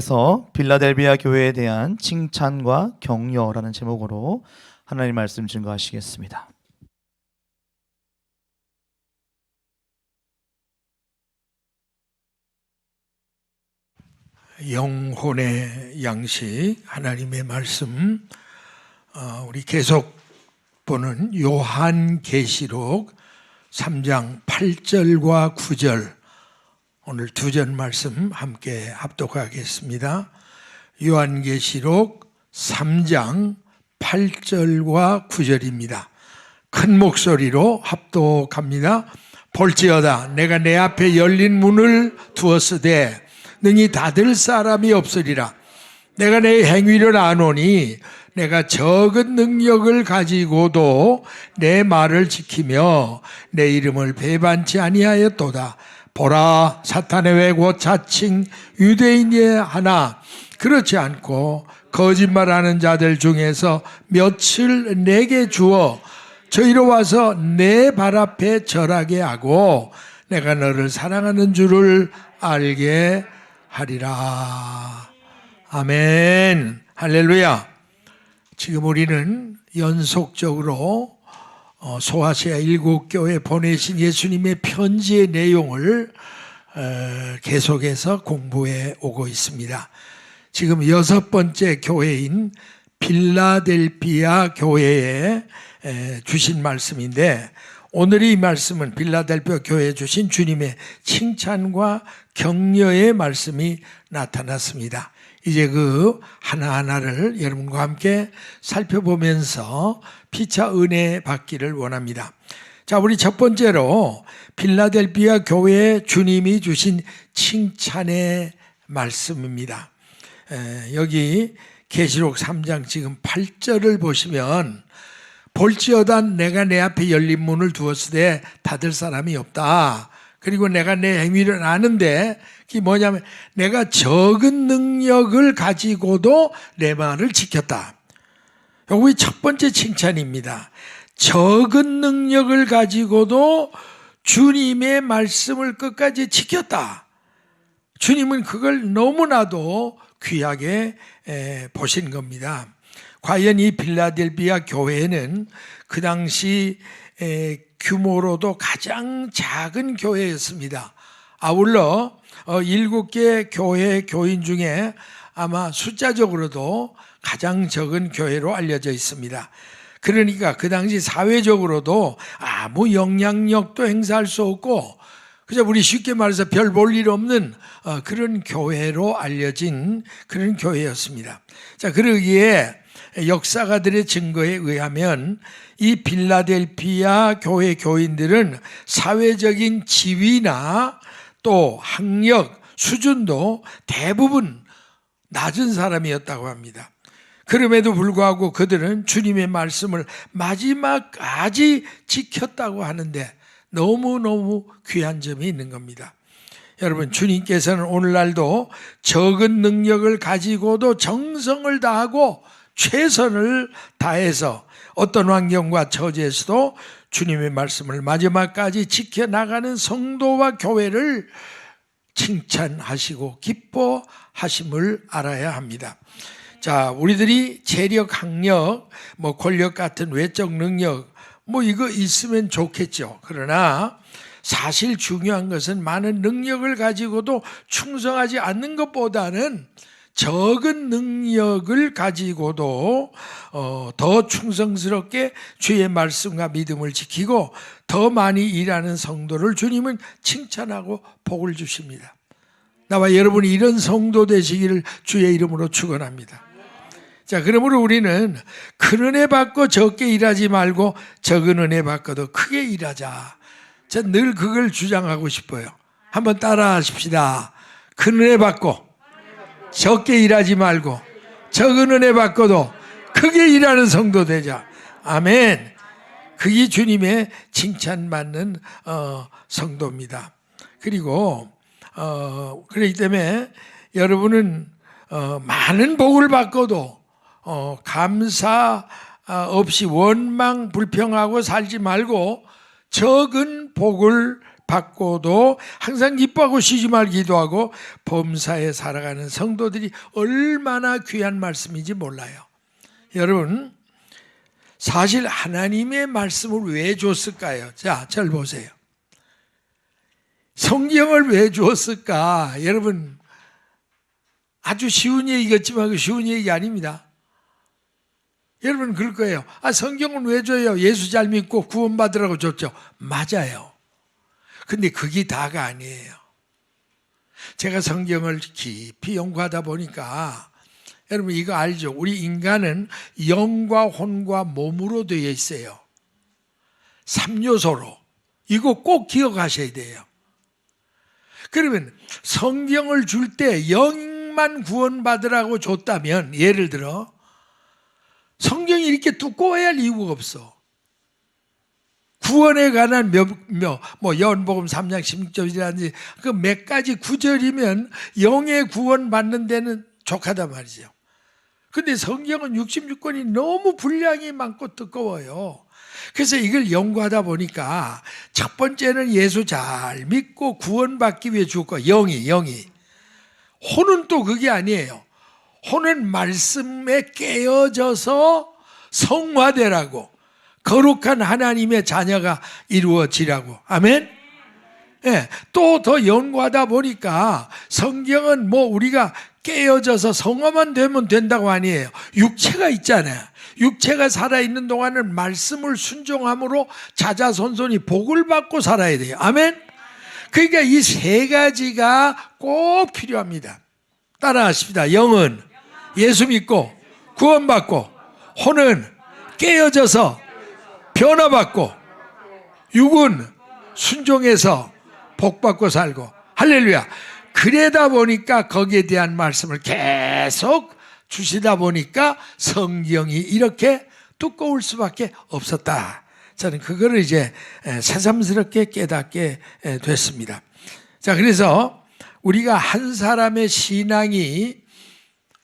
그래서 빌라델비아 교회에 대한 칭찬과 격려라는 제목으로 하나님 말씀 증거하시겠습니다. 영혼의 양식 하나님의 말씀, 우리 계속 보는 요한계시록 3장 8절과 9절, 오늘 두 절 말씀 함께 합독하겠습니다. 요한계시록 3장 8절과 9절입니다. 큰 목소리로 합독합니다. 볼지어다 내가 내 앞에 열린 문을 두었으되 능히 닫을 사람이 없으리라. 내가 내 행위를 아노니 내가 적은 능력을 가지고도 내 말을 지키며 내 이름을 배반치 아니하였도다. 보라, 사탄의 외고 자칭 유대인의 하나 그렇지 않고 거짓말하는 자들 중에서 며칠 내게 주어 저희로 와서 내 발 앞에 절하게 하고 내가 너를 사랑하는 줄을 알게 하리라. 아멘. 할렐루야. 지금 우리는 연속적으로 소아시아 7교회 보내신 예수님의 편지의 내용을 계속해서 공부해 오고 있습니다. 지금 6번째 교회인 빌라델비아 교회에 주신 말씀인데, 오늘 이 말씀은 빌라델비아 교회에 주신 주님의 칭찬과 격려의 말씀이 나타났습니다. 이제 그 하나하나를 여러분과 함께 살펴보면서 피차 은혜 받기를 원합니다. 자, 우리 첫 번째로 빌라델비아 교회에 주님이 주신 칭찬의 말씀입니다. 여기 계시록 3장 지금 8절을 보시면 볼지어다 내가 내 앞에 열린 문을 두었으되 닫을 사람이 없다. 그리고 내가 내 행위를 아는데 그게 뭐냐면 내가 적은 능력을 가지고도 내 말을 지켰다. 여기 첫 번째 칭찬입니다. 적은 능력을 가지고도 주님의 말씀을 끝까지 지켰다. 주님은 그걸 너무나도 귀하게 보신 겁니다. 과연 이 빌라델비아 교회는 그 당시 규모로도 가장 작은 교회였습니다. 아울러 7개 교회 교인 중에 아마 숫자적으로도 가장 적은 교회로 알려져 있습니다. 그러니까 그 당시 사회적으로도 아무 영향력도 행사할 수 없고 그저 우리 쉽게 말해서 별 볼 일 없는 그런 교회로 알려진 그런 교회였습니다. 자, 그러기에 역사가들의 증거에 의하면 이 빌라델비아 교회 교인들은 사회적인 지위나 또 학력, 수준도 대부분 낮은 사람이었다고 합니다. 그럼에도 불구하고 그들은 주님의 말씀을 마지막까지 지켰다고 하는데 너무너무 귀한 점이 있는 겁니다. 여러분, 주님께서는 오늘날도 적은 능력을 가지고도 정성을 다하고 최선을 다해서 어떤 환경과 처지에서도 주님의 말씀을 마지막까지 지켜나가는 성도와 교회를 칭찬하시고 기뻐하심을 알아야 합니다. 자, 우리들이 재력, 학력, 권력 같은 외적 능력 이거 있으면 좋겠죠. 그러나 사실 중요한 것은 많은 능력을 가지고도 충성하지 않는 것보다는 적은 능력을 가지고도 더 충성스럽게 주의 말씀과 믿음을 지키고 더 많이 일하는 성도를 주님은 칭찬하고 복을 주십니다. 나와 여러분이 이런 성도 되시기를 주의 이름으로 축원합니다. 자, 그러므로 우리는 큰 은혜 받고 적게 일하지 말고 적은 은혜 받고도 크게 일하자. 전 늘 그걸 주장하고 싶어요. 한번 따라 하십시다. 큰 은혜 받고 적게 일하지 말고 적은 은혜 받고도 크게 일하는 성도 되자. 아멘. 그게 주님의 칭찬받는 성도입니다. 그리고 그렇기 때문에 여러분은 많은 복을 받고도 감사 없이 원망 불평하고 살지 말고 적은 복을 받고도 항상 기뻐하고 쉬지 말 기도하고 범사에 살아가는 성도들이 얼마나 귀한 말씀인지 몰라요. 여러분, 사실 하나님의 말씀을 왜 줬을까요? 자, 잘 보세요. 성경을 왜 주었을까? 여러분, 아주 쉬운 얘기겠지만 그 쉬운 얘기 아닙니다. 여러분 그럴 거예요. 성경은 왜 줘요? 예수 잘 믿고 구원받으라고 줬죠. 맞아요. 근데 그게 다가 아니에요. 제가 성경을 깊이 연구하다 보니까 여러분 이거 알죠? 우리 인간은 영과 혼과 몸으로 되어 있어요. 3요소로. 이거 꼭 기억하셔야 돼요. 그러면 성경을 줄 때 영만 구원받으라고 줬다면, 예를 들어 성경이 이렇게 두꺼워야 할 이유가 없어. 구원에 관한 요한복음 3장 16절이라든지 그 몇 가지 구절이면 영의 구원 받는 데는 족하단 말이죠. 근데 성경은 66권이 너무 분량이 많고 두꺼워요. 그래서 이걸 연구하다 보니까 첫 번째는 예수 잘 믿고 구원받기 위해 줄 거예요. 영이. 혼은 또 그게 아니에요. 혼은 말씀에 깨어져서 성화되라고, 거룩한 하나님의 자녀가 이루어지라고. 아멘? 예, 또 더 연구하다 보니까 성경은 우리가 깨어져서 성화만 되면 된다고 아니에요. 육체가 있잖아요. 육체가 살아있는 동안은 말씀을 순종함으로 자자손손이 복을 받고 살아야 돼요. 아멘? 그러니까 이 세 가지가 꼭 필요합니다. 따라하십니다. 영은 예수 믿고 구원받고, 혼은 깨어져서 변화받고, 육은 순종해서 복받고 살고. 할렐루야. 그러다 보니까 거기에 대한 말씀을 계속 주시다 보니까 성경이 이렇게 두꺼울 수밖에 없었다. 저는 그거를 이제 새삼스럽게 깨닫게 됐습니다. 자, 그래서 우리가 한 사람의 신앙이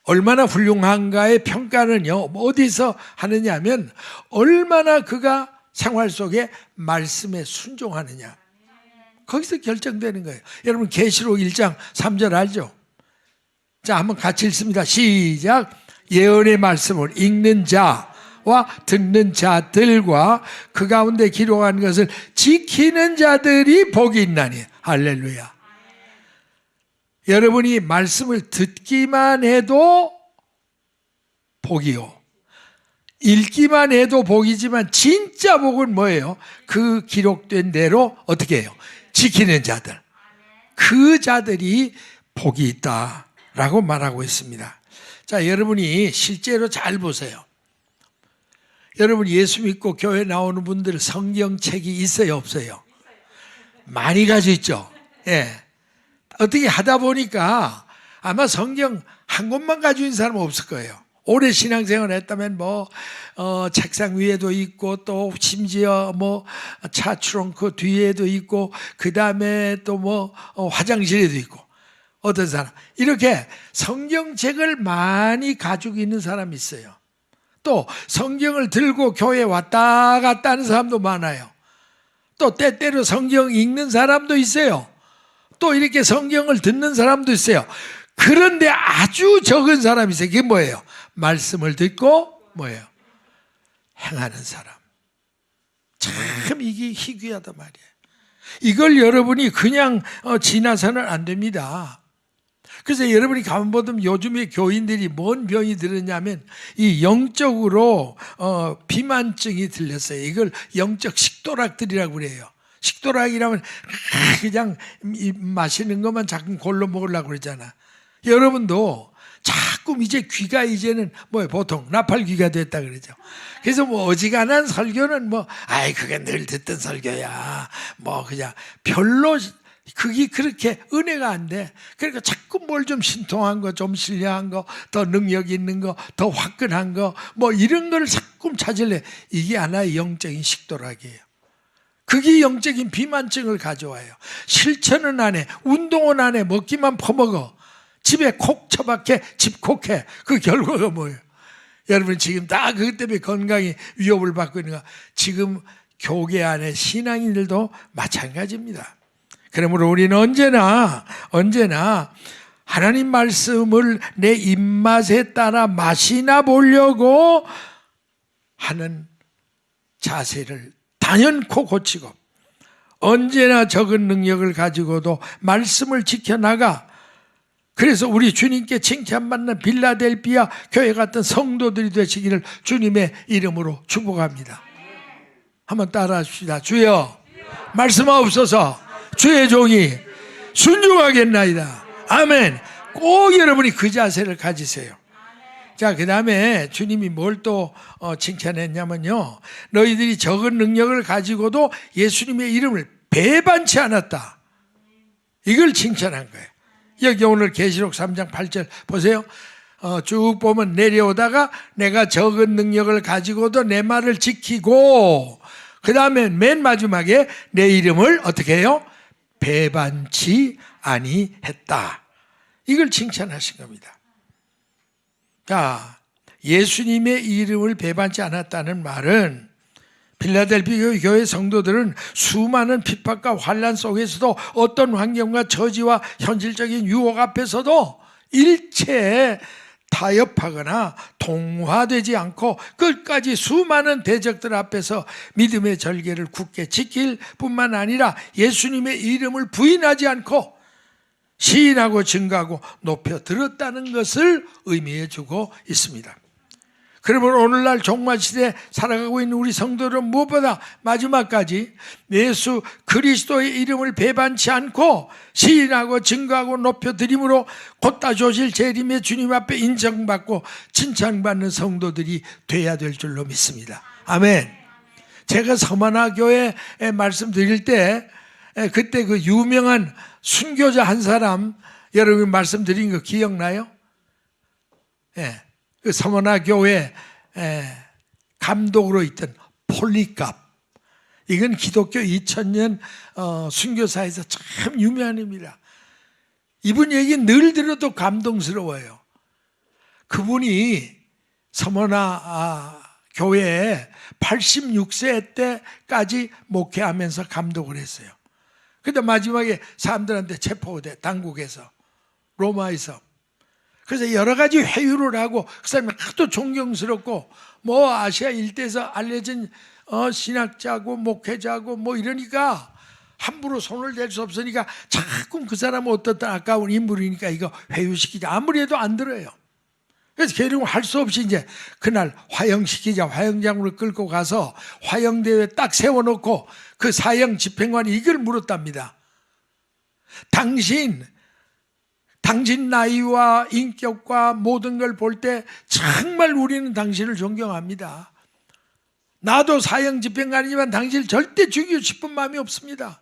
얼마나 훌륭한가의 평가는요, 어디서 하느냐 하면 얼마나 그가 생활 속에 말씀에 순종하느냐, 거기서 결정되는 거예요. 여러분 계시록 1장 3절 알죠? 자, 한번 같이 읽습니다. 시작. 예언의 말씀을 읽는 자와 듣는 자들과 그 가운데 기록한 것을 지키는 자들이 복이 있나니. 할렐루야. 여러분이 말씀을 듣기만 해도 복이요, 읽기만 해도 복이지만 진짜 복은 뭐예요? 그 기록된 대로 어떻게 해요? 지키는 자들, 그 자들이 복이 있다라고 말하고 있습니다. 자, 여러분이 실제로 잘 보세요. 여러분 예수 믿고 교회 나오는 분들 성경책이 있어요, 없어요? 많이 가지고 있죠. 예. 어떻게 하다 보니까 아마 성경 한 권만 가지고 있는 사람은 없을 거예요. 오래 신앙생활을 했다면 책상 위에도 있고, 또 심지어 차 트렁크 뒤에도 있고, 그 다음에 또 화장실에도 있고. 어떤 사람 이렇게 성경책을 많이 가지고 있는 사람이 있어요. 또 성경을 들고 교회에 왔다 갔다 하는 사람도 많아요. 또 때때로 성경 읽는 사람도 있어요. 또 이렇게 성경을 듣는 사람도 있어요. 그런데 아주 적은 사람이 있어요. 그게 뭐예요? 말씀을 듣고 행하는 사람. 참 이게 희귀하단 말이에요. 이걸 여러분이 그냥 지나서는 안 됩니다. 그래서 여러분이 가만 보면 요즘에 교인들이 뭔 병이 들었냐면 이 영적으로 비만증이 들렸어요. 이걸 영적 식도락들이라고 그래요. 식도락이라면 그냥 마시는 것만 자꾸 골로 먹으려고 그러잖아. 여러분도 자꾸 이제 귀가 이제는 보통 나팔귀가 됐다 그러죠. 그래서 어지간한 설교는 그게 늘 듣던 설교야. 그냥 별로 그게 그렇게 은혜가 안 돼. 그러니까 자꾸 뭘 좀 신통한 거, 좀 신뢰한 거, 더 능력 있는 거, 더 화끈한 거, 이런 걸 자꾸 찾을래. 이게 하나의 영적인 식도락이에요. 그게 영적인 비만증을 가져와요. 실천은 안 해. 운동은 안 해. 먹기만 퍼먹어. 집에 콕 처박혀 집콕해. 그 결과가 뭐예요? 여러분 지금 다 그것 때문에 건강이 위협을 받고 있는 거. 지금 교계 안에 신앙인들도 마찬가지입니다. 그러므로 우리는 언제나 하나님 말씀을 내 입맛에 따라 맛이나 보려고 하는 자세를 단연코 고치고, 언제나 적은 능력을 가지고도 말씀을 지켜나가, 그래서 우리 주님께 칭찬받는 빌라델비아 교회 같은 성도들이 되시기를 주님의 이름으로 축복합니다. 한번 따라 하십시다. 주여, 말씀하옵소서. 주의 종이 순종하겠나이다. 아멘. 꼭 여러분이 그 자세를 가지세요. 자, 그 다음에 주님이 뭘 또 칭찬했냐면요, 너희들이 적은 능력을 가지고도 예수님의 이름을 배반치 않았다. 이걸 칭찬한 거예요. 여기 오늘 계시록 3장 8절 보세요. 쭉 보면 내려오다가 내가 적은 능력을 가지고도 내 말을 지키고, 그 다음에 맨 마지막에 내 이름을 어떻게 해요? 배반치 아니했다. 이걸 칭찬하신 겁니다. 자, 예수님의 이름을 배반치 않았다는 말은 빌라델비아 교회 성도들은 수많은 핍박과 환난 속에서도 어떤 환경과 처지와 현실적인 유혹 앞에서도 일체 타협하거나 동화되지 않고 끝까지 수많은 대적들 앞에서 믿음의 절개를 굳게 지킬 뿐만 아니라 예수님의 이름을 부인하지 않고 시인하고 증거하고 높여 들었다는 것을 의미해 주고 있습니다. 그러므로 오늘날 종말시대에 살아가고 있는 우리 성도들은 무엇보다 마지막까지 예수 그리스도의 이름을 배반치 않고 시인하고 증거하고 높여드림으로 곧다 조실 재림의 주님 앞에 인정받고 칭찬받는 성도들이 돼야 될 줄로 믿습니다. 아멘. 제가 서만화 교회에 말씀드릴 때 그때 그 유명한 순교자 한 사람 여러분 말씀드린 거 기억나요? 예. 그 서머나 교회 감독으로 있던 폴리캅, 이건 기독교 2000년 순교사에서 참 유명한 입니다. 이분 얘기 늘 들어도 감동스러워요. 그분이 서머나 교회에 86세 때까지 목회하면서 감독을 했어요. 근데 마지막에 사람들한테 체포돼, 당국에서, 로마에서. 그래서 여러 가지 회유를 하고 그 사람이 하도 존경스럽고 뭐 아시아 일대에서 알려진 신학자고 목회자고 뭐 이러니까 함부로 손을 댈 수 없으니까 자꾸 그 사람은 어떻든 아까운 인물이니까 이거 회유시키자. 아무리 해도 안 들어요. 그래서 결국 할 수 없이 이제 그날 화형시키자, 화형장으로 끌고 가서 화형대회 딱 세워놓고 그 사형 집행관이 이걸 물었답니다. 당신 나이와 인격과 모든 걸 볼 때 정말 우리는 당신을 존경합니다. 나도 사형 집행관이지만 당신을 절대 죽이고 싶은 마음이 없습니다.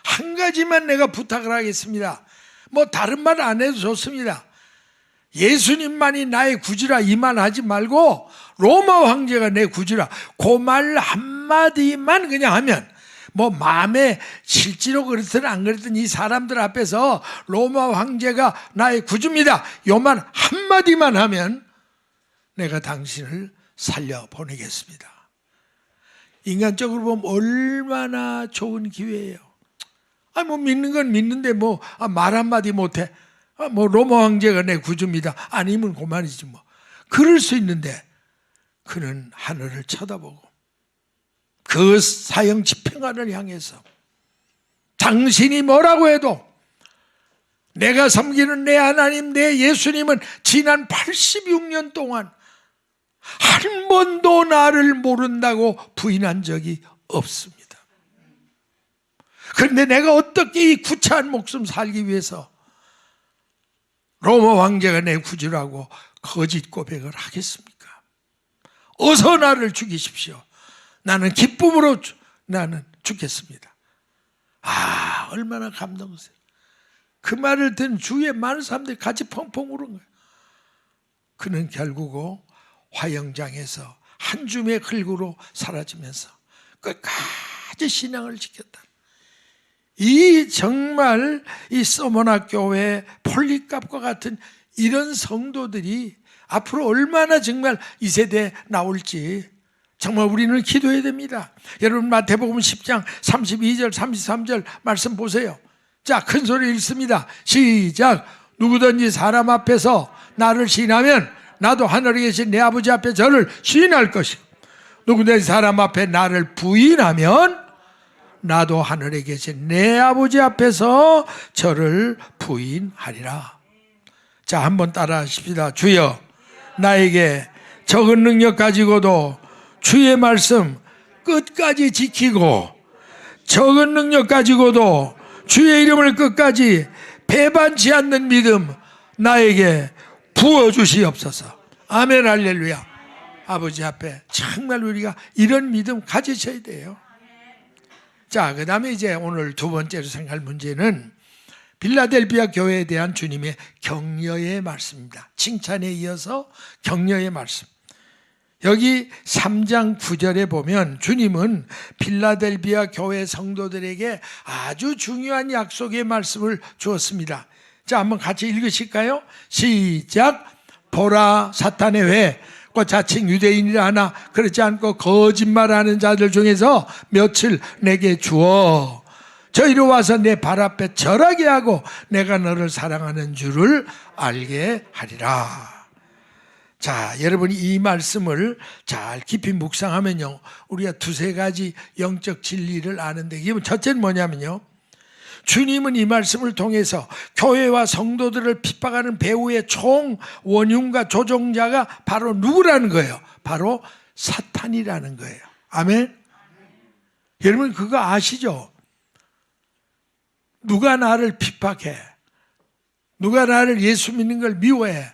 한 가지만 내가 부탁을 하겠습니다. 뭐 다른 말 안 해도 좋습니다. 예수님만이 나의 구주라 이 말 하지 말고 로마 황제가 내 구주라 그 말 한마디만 그냥 하면, 뭐 마음에 실제로 그렇든 안 그렇든 이 사람들 앞에서 로마 황제가 나의 구주입니다 요 말 한마디만 하면 내가 당신을 살려보내겠습니다. 인간적으로 보면 얼마나 좋은 기회예요. 뭐 믿는 건 믿는데 뭐 말 한마디 못해. 뭐 로마 황제가 내 구주입니다 아니면 그만이지 뭐. 그럴 수 있는데 그는 하늘을 쳐다보고 그 사형 집행관을 향해서 당신이 뭐라고 해도 내가 섬기는 내 하나님 내 예수님은 지난 86년 동안 한 번도 나를 모른다고 부인한 적이 없습니다. 그런데 내가 어떻게 이 구차한 목숨 살기 위해서 로마 황제가 내 구주라고 거짓 고백을 하겠습니까? 어서 나를 죽이십시오. 나는 기쁨으로 나는 죽겠습니다. 얼마나 감동스러워. 그 말을 듣는 주위에 많은 사람들이 같이 펑펑 울은 거예요. 그는 결국 화형장에서 한 줌의 흙으로 사라지면서 끝까지 신앙을 지켰다. 이 정말 이 서머나 교회 폴리캅과 같은 이런 성도들이 앞으로 얼마나 정말 이 세대에 나올지 정말 우리는 기도해야 됩니다. 여러분 마태복음 10장 32절 33절 말씀 보세요. 자, 큰 소리 읽습니다. 시작. 누구든지 사람 앞에서 나를 시인하면 나도 하늘에 계신 내 아버지 앞에 저를 시인할 것이고, 누구든지 사람 앞에 나를 부인하면 나도 하늘에 계신 내 아버지 앞에서 저를 부인하리라. 자, 한번 따라 하십시다. 주여, 나에게 적은 능력 가지고도 주의 말씀 끝까지 지키고, 적은 능력 가지고도 주의 이름을 끝까지 배반치 않는 믿음 나에게 부어주시옵소서. 아멘, 할렐루야. 아버지 앞에 정말 우리가 이런 믿음 가지셔야 돼요. 자, 그 다음에 이제 오늘 두 번째로 생각할 문제는 빌라델비아 교회에 대한 주님의 격려의 말씀입니다. 칭찬에 이어서 격려의 말씀. 여기 3장 9절에 보면 주님은 빌라델비아 교회 성도들에게 아주 중요한 약속의 말씀을 주었습니다. 자, 한번 같이 읽으실까요? 시작. 보라, 사탄의 회, 곧 자칭 유대인이라 하나 그렇지 않고 거짓말하는 자들 중에서 며칠 내게 주어 저희로 와서 내 발 앞에 절하게 하고 내가 너를 사랑하는 줄을 알게 하리라. 자, 여러분이 이 말씀을 잘 깊이 묵상하면요, 우리가 두세 가지 영적 진리를 아는데, 이게 첫째는 뭐냐면요, 주님은 이 말씀을 통해서 교회와 성도들을 핍박하는 배후의 총 원흉과 조종자가 바로 누구라는 거예요? 바로 사탄이라는 거예요. 아멘. 여러분 그거 아시죠? 누가 나를 핍박해? 누가 나를 예수 믿는 걸 미워해?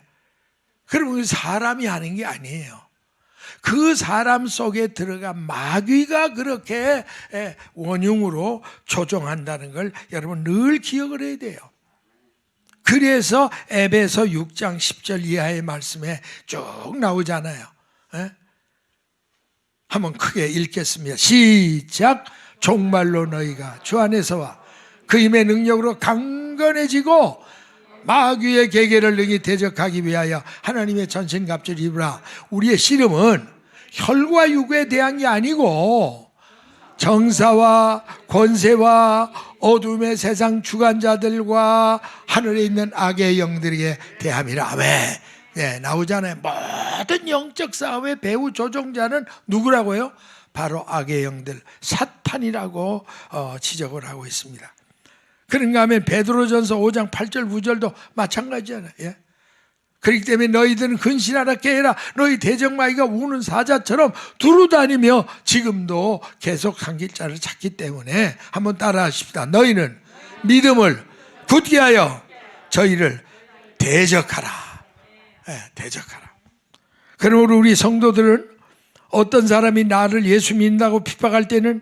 그러면 사람이 하는 게 아니에요. 그 사람 속에 들어간 마귀가 그렇게 원흉으로 조종한다는 걸 여러분 늘 기억을 해야 돼요. 그래서 에베소 6장 10절 이하의 말씀에 쭉 나오잖아요. 한번 크게 읽겠습니다. 시작. 종말로 너희가 주 안에서와 그 힘의 능력으로 강건해지고 마귀의 계계를 능히 대적하기 위하여 하나님의 전신갑주를 입으라. 우리의 씨름은 혈과 육에 대한 게 아니고 정사와 권세와 어둠의 세상 주관자들과 하늘에 있는 악의 영들에게 대함이라. 왜? 네, 나오잖아요. 모든 영적 싸움의 배후 조종자는 누구라고요? 바로 악의 영들, 사탄이라고 지적을 하고 있습니다. 그런가 하면 베드로전서 5장 8절 9절도 마찬가지잖아요. 예? 그렇기 때문에 너희들은 근신하라 깨어라. 너희 대적마귀가 우는 사자처럼 두루다니며 지금도 계속 한길 자를 찾기 때문에 한번 따라 하십시다. 너희는 믿음을 굳게 하여 저희를 대적하라. 예, 대적하라. 그러므로 우리 성도들은 어떤 사람이 나를 예수 믿는다고 핍박할 때는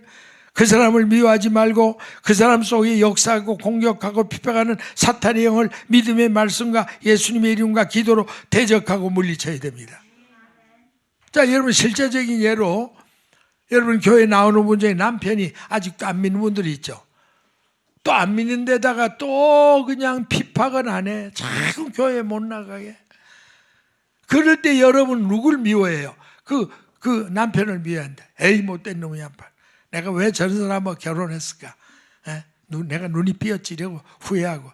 그 사람을 미워하지 말고 그 사람 속에 역사하고 공격하고 핍박하는 사탄의 영을 믿음의 말씀과 예수님의 이름과 기도로 대적하고 물리쳐야 됩니다. 자, 여러분 실제적인 예로 여러분 교회 나오는 분 중에 남편이 아직도 안 믿는 분들이 있죠. 또 안 믿는 데다가 또 그냥 핍박은 안 해. 자꾸 교회 못 나가게. 그럴 때 여러분 누굴 미워해요? 그 남편을 미워한다. 에이 못된 놈이 한 판. 내가 왜 저런 사람하고 결혼했을까? 내가 눈이 삐었지려고 후회하고,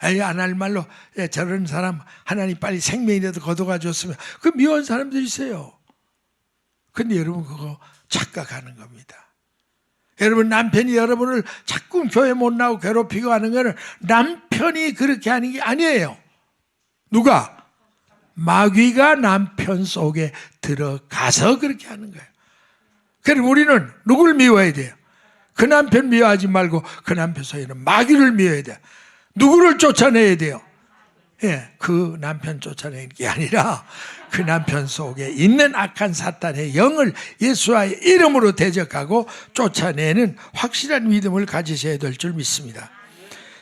안 할 말로 저런 사람 하나님 빨리 생명이라도 거둬가 줬으면, 그 미워한 사람들이 있어요. 근데 여러분 그거 착각하는 겁니다. 여러분 남편이 여러분을 자꾸 교회 못 나오고 괴롭히고 하는 거는 남편이 그렇게 하는 게 아니에요. 누가? 마귀가 남편 속에 들어가서 그렇게 하는 거예요. 그럼 우리는 누굴 미워해야 돼요? 그 남편 미워하지 말고 그 남편 속에는 마귀를 미워해야 돼요. 누구를 쫓아내야 돼요? 예, 그 남편 쫓아내는 게 아니라 그 남편 속에 있는 악한 사탄의 영을 예수와의 이름으로 대적하고 쫓아내는 확실한 믿음을 가지셔야 될 줄 믿습니다.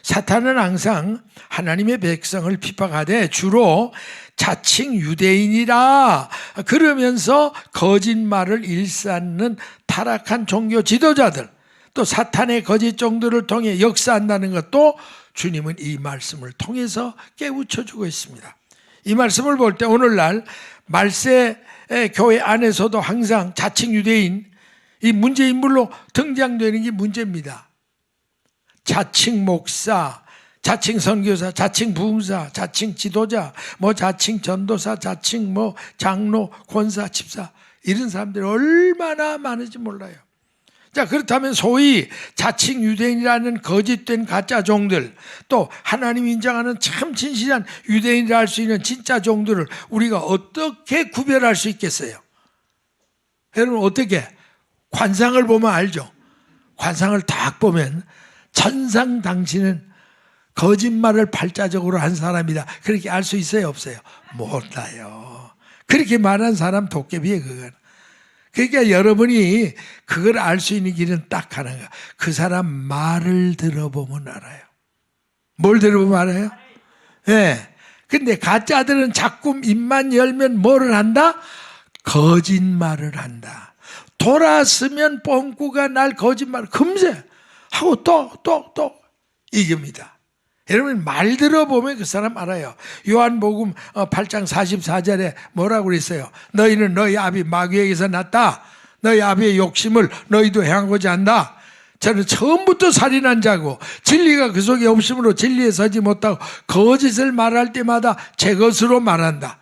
사탄은 항상 하나님의 백성을 핍박하되 주로 자칭 유대인이라 그러면서 거짓말을 일삼는 타락한 종교 지도자들, 또 사탄의 거짓 종들을 통해 역사한다는 것도 주님은 이 말씀을 통해서 깨우쳐주고 있습니다. 이 말씀을 볼 때 오늘날 말세 교회 안에서도 항상 자칭 유대인 이 문제 인물로 등장되는 게 문제입니다. 자칭 목사, 자칭 선교사, 자칭 부흥사, 자칭 지도자, 뭐 자칭 전도사, 자칭 뭐 장로, 권사, 집사 이런 사람들이 얼마나 많은지 몰라요. 자, 그렇다면 소위 자칭 유대인이라는 거짓된 가짜 종들, 또 하나님 인정하는 참 진실한 유대인이라 할 수 있는 진짜 종들을 우리가 어떻게 구별할 수 있겠어요? 여러분 어떻게? 관상을 보면 알죠. 관상을 딱 보면 천상 당신은 거짓말을 발자적으로 한 사람이다. 그렇게 알 수 있어요? 없어요? 몰라요. 그렇게 말한 사람 도깨비예요, 그건. 그러니까 여러분이 그걸 알 수 있는 길은 딱 하나가, 그 사람 말을 들어보면 알아요. 뭘 들어보면 알아요? 예. 네. 근데 가짜들은 자꾸 입만 열면 뭐를 한다? 거짓말을 한다. 돌았으면 뻥꾸가 날 거짓말 금세 하고 또 이깁니다. 여러분 말 들어보면 그 사람 알아요. 요한복음 8장 44절에 뭐라고 그랬어요? 너희는 너희 아비 마귀에게서 났다. 너희 아비의 욕심을 너희도 행하고자 한다. 저는 처음부터 살인한 자고 진리가 그 속에 없으므로 진리에 서지 못하고 거짓을 말할 때마다 제 것으로 말한다.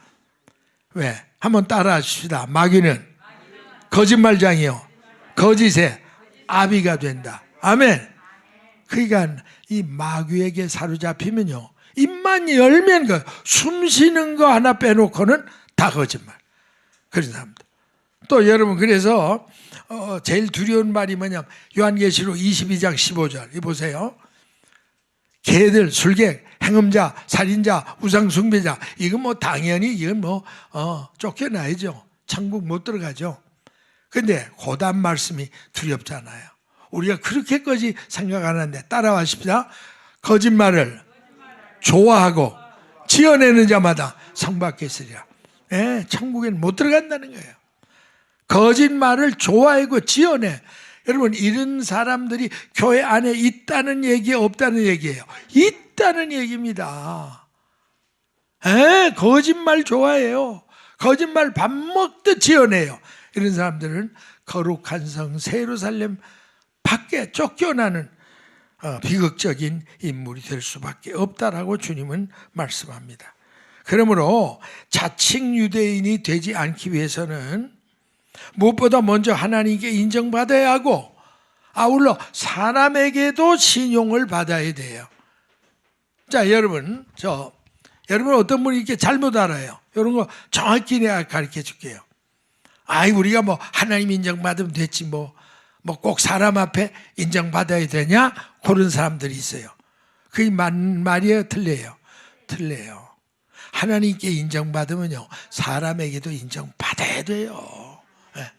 왜? 한번 따라 하십시다. 마귀는 거짓말장이요, 거짓의 아비가 된다. 아멘. 그러니까 이 마귀에게 사로잡히면요, 입만 열면 숨 쉬는 거 하나 빼놓고는 다 거짓말. 그런 사람들. 또 여러분 그래서 제일 두려운 말이 뭐냐면 요한계시록 22장 15절 이 보세요. 개들, 술객, 행음자, 살인자, 우상숭배자 이건 뭐 당연히 이건 뭐 쫓겨나야죠. 천국 못 들어가죠. 근데 고단 말씀이 두렵잖아요. 우리가 그렇게까지 생각 안 하는데 따라와 십시다. 거짓말을 좋아하고 지어내는 자마다 상 받겠으리라. 예, 천국에는 못 들어간다는 거예요. 거짓말을 좋아하고 지어내. 여러분 이런 사람들이 교회 안에 있다는 얘기 없다는 얘기예요. 있다는 얘기입니다. 예, 거짓말 좋아해요. 거짓말 밥 먹듯 지어내요. 이런 사람들은 거룩한 성 예루살렘 밖에 쫓겨나는 비극적인 인물이 될 수밖에 없다라고 주님은 말씀합니다. 그러므로 자칭 유대인이 되지 않기 위해서는 무엇보다 먼저 하나님께 인정받아야 하고 아울러 사람에게도 신용을 받아야 돼요. 자, 여러분 어떤 분이 이렇게 잘못 알아요. 이런 거 정확히 내가 가르쳐 줄게요. 우리가 뭐 하나님 인정받으면 됐지 뭐 꼭 사람 앞에 인정받아야 되냐? 그런 사람들이 있어요. 그게 말이에요? 틀려요? 틀려요. 하나님께 인정받으면요, 사람에게도 인정받아야 돼요. 네.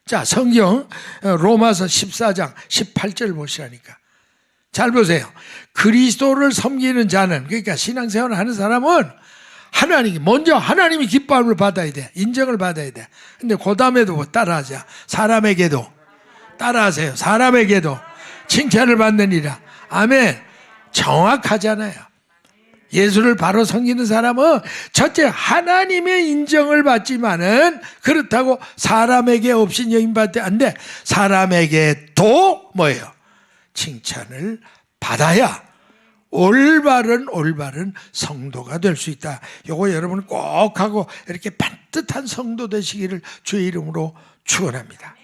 자, 성경 로마서 14장 18절 보시라니까. 잘 보세요. 그리스도를 섬기는 자는, 그러니까 신앙생활을 하는 사람은 먼저 하나님이 기뻐함을 받아야 돼. 인정을 받아야 돼. 근데 그 다음에도 뭐 따라하자. 사람에게도 따라하세요. 사람에게도 칭찬을 받느니라. 아멘. 정확하잖아요. 예수를 바로 섬기는 사람은 첫째 하나님의 인정을 받지만은 그렇다고 사람에게 없인 여인받지 안 돼. 사람에게도 뭐예요? 칭찬을 받아야 올바른 성도가 될 수 있다. 요거 여러분 꼭 하고 이렇게 반듯한 성도 되시기를 주의 이름으로 축원합니다.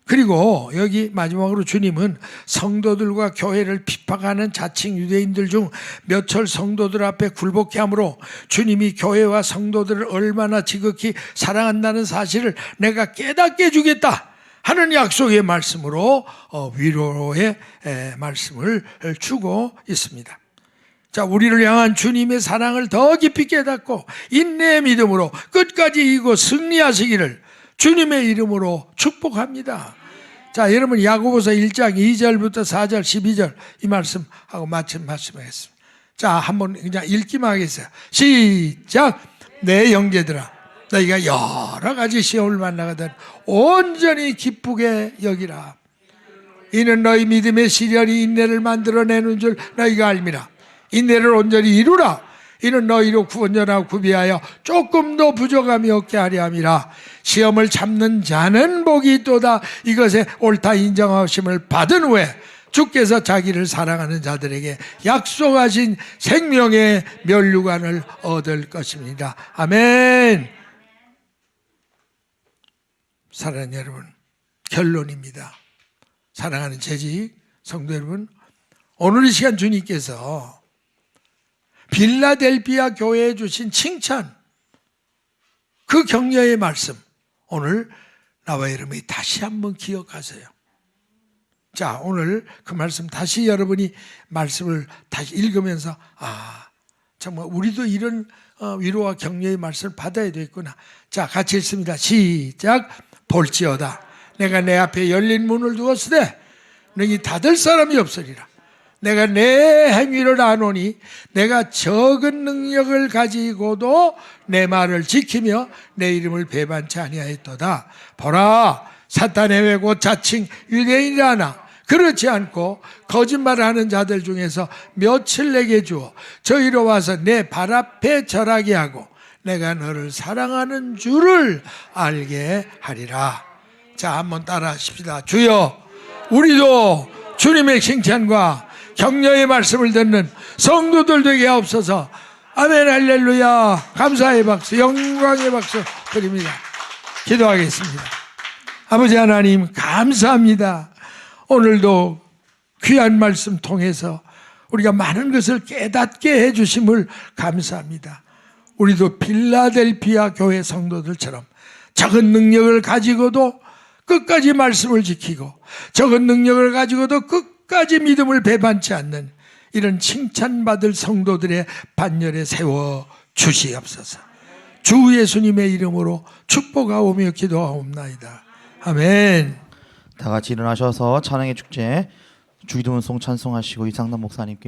그리고 여기 마지막으로 주님은 성도들과 교회를 핍박하는 자칭 유대인들 중 몇철 성도들 앞에 굴복케 함으로 주님이 교회와 성도들을 얼마나 지극히 사랑한다는 사실을 내가 깨닫게 해주겠다 하는 약속의 말씀으로 위로의 말씀을 주고 있습니다. 자, 우리를 향한 주님의 사랑을 더 깊이 깨닫고 인내의 믿음으로 끝까지 이기고 승리하시기를 주님의 이름으로 축복합니다. 자, 여러분 야고보서 1장 2절부터 4절 12절 이 말씀하고 말씀하겠습니다. 자, 한번 그냥 읽기만 하겠어요. 시작. 내 형제들아, 너희가 여러 가지 시험을 만나거든 온전히 기쁘게 여기라. 이는 너희 믿음의 시련이 인내를 만들어내는 줄 너희가 알미라. 인내를 온전히 이루라. 이는 너희로 구원전하고 구비하여 조금도 부족함이 없게 하려 함이라. 시험을 참는 자는 복이 있도다. 이것에 옳다 인정하심을 받은 후에 주께서 자기를 사랑하는 자들에게 약속하신 생명의 면류관을 얻을 것입니다. 아멘. 사랑하는 여러분, 결론입니다. 사랑하는 재직 성도 여러분, 오늘 이 시간 주님께서 빌라델피아 교회에 주신 칭찬, 그 격려의 말씀, 오늘 나와 여러분이 다시 한번 기억하세요. 자, 오늘 그 말씀 다시 여러분이 말씀을 다시 읽으면서 정말 우리도 이런 위로와 격려의 말씀을 받아야 되겠구나. 자, 같이 읽습니다. 시작. 볼지어다 내가 내 앞에 열린 문을 두었으되 너희 닫을 사람이 없으리라. 내가 내 행위를 아노니 내가 적은 능력을 가지고도 내 말을 지키며 내 이름을 배반치 아니하였도다. 보라, 사탄의 외고 자칭 유대인이라 하나 그렇지 않고 거짓말을 하는 자들 중에서 몇을 내게 주어 저희로 와서 내 발 앞에 절하게 하고 내가 너를 사랑하는 줄을 알게 하리라. 자, 한번 따라 하십시다. 주여, 우리도 주님의 칭찬과 격려의 말씀을 듣는 성도들 되게 하옵소서. 아멘. 할렐루야. 감사의 박수, 영광의 박수 드립니다. 기도하겠습니다. 아버지 하나님, 감사합니다. 오늘도 귀한 말씀 통해서 우리가 많은 것을 깨닫게 해주심을 감사합니다. 우리도 빌라델피아 교회 성도들처럼 적은 능력을 가지고도 끝까지 말씀을 지키고 적은 능력을 가지고도 끝까지 믿음을 배반치 않는 이런 칭찬받을 성도들의 반열에 세워 주시옵소서. 주 예수님의 이름으로 축복하오며 기도하옵나이다. 아멘. 다 같이 일어나셔서 찬양의 축제 주기도문송 찬송하시고 이상남 목사님께